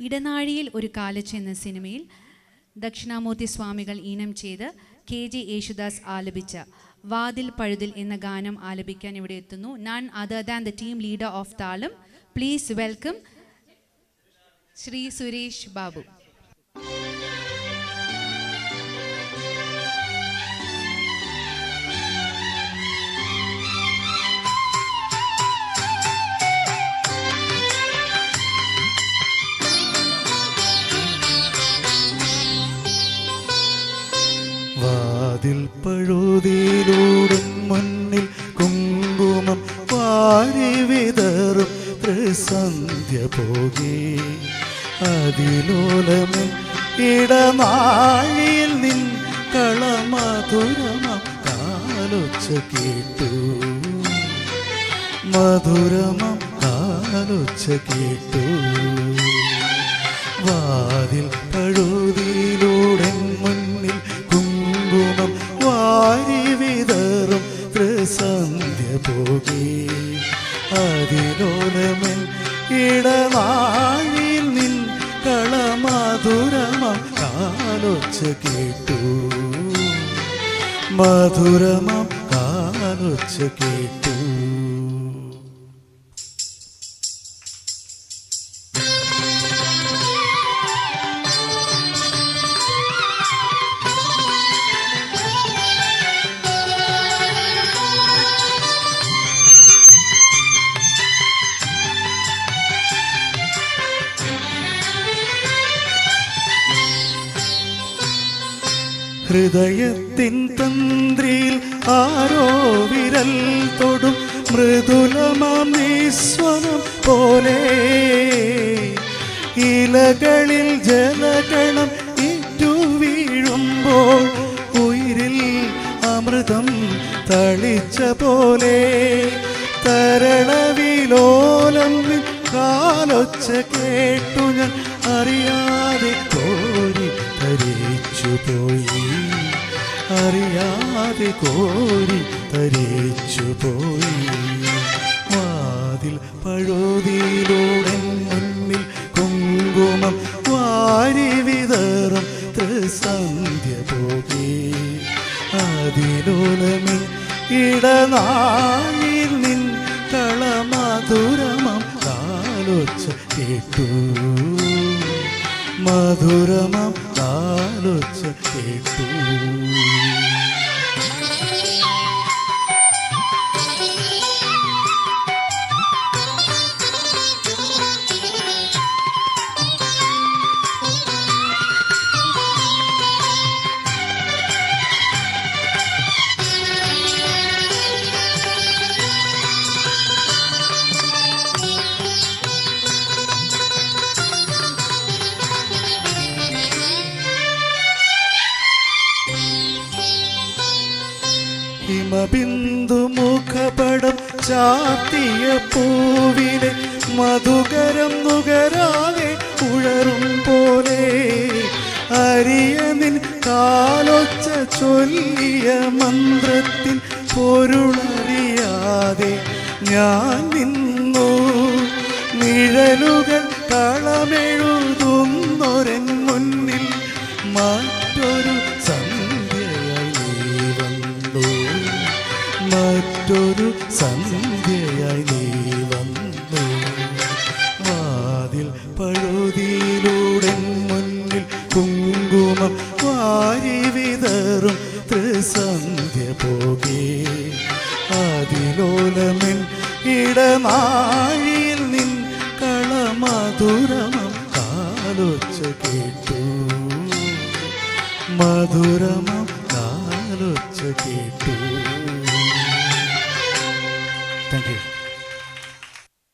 ഇടനാഴിയിൽ ഒരു കാലച്ച് എന്ന സിനിമയിൽ ദക്ഷിണാമൂർത്തി സ്വാമികൾ ഈണം ചെയ്ത് KG യേശുദാസ് ആലപിച്ച വാതിൽ പഴുതിൽ എന്ന ഗാനം ആലപിക്കാൻ ഇവിടെ എത്തുന്നു. None other than the team leader of Thaalam. Please welcome Shri Suresh Babu. വാതിൽ പഴുതിയിലൂടെ മുന്നിൽ കുങ്കുമം വാരി വിതറും സന്ധ്യ പോകി അതിലോലമൻ ഇടനാഴിയിൽ നിൻ കളമധുരമം കാലൊച്ച കേട്ടു, മധുരമം കാലൊച്ച കേട്ടു. വാതിൽ പഴുതിയിലൂടെ മുന്നിൽ കുങ്കുമം വാരി വിതറും സന്ധ്യ പോകി അതിലോലമൻ ഇടനാഴിയിൽ നിൻ കളമധുരമം കാലൊച്ച കേട്ടു, മധുരമം കാലൊച്ച കേട്ടു. ഹൃദയത്തിൻ തന്ത്രിയിൽ ആരോ വിരൽ തൊടും മൃദുലമാം നിസ്വനം പോലെ ഇലകളിൽ ജലഗണം ഇറ്റു വീഴുമ്പോൾ ഉയിരിൽ അമൃതം തളിച്ച പോലെ തരളവിലോലം കാലൊച്ച കേട്ടു ഞാൻ അറിയാതെ കോരി തരിച്ചുപോയി, അറിയാതെ കോരി തരിച്ചുപോയി. വാതിൽ പഴുതിയിലൂടെ മുന്നിൽ കുങ്കുമം വാരി വിതറും സന്ധ്യ പോകി അതിലോലമൻ ഇടനാഴിയിൽ നിൻ കളമധുരമം കാലൊച്ച കേട്ടു, മധുരമം കാലൊച്ച കേട്ടു. ഹിമബിന്ദു മുഖപടം ചാത്തിയ പൂവിലെ മധുകരം നുകരാതെ ഉഴറും പോലെ അരിയനിൻ കാലൊച്ച ചൊല്ലിയ മന്ത്രത്തിൻ പൊരുളറിയാതെ ഞാൻ നിന്നു. നിഴലുകൾ കളമെഴുതുന്നൊരൻ മുന്നിൽ മറ്റൊരു മറ്റൊരു സന്ധ്യയായി നീ വന്നു. വാതിൽ പഴുതിയിലൂടെ മുന്നിൽ കുങ്കുമം വാരി വിതറും സന്ധ്യ പോകി അതിലോലമൻ ഇടനാഴിയിൽ നിൻ കളമധുരമം കാലൊച്ച കേട്ടു, മധുരമം കാലൊച്ച കേട്ടു.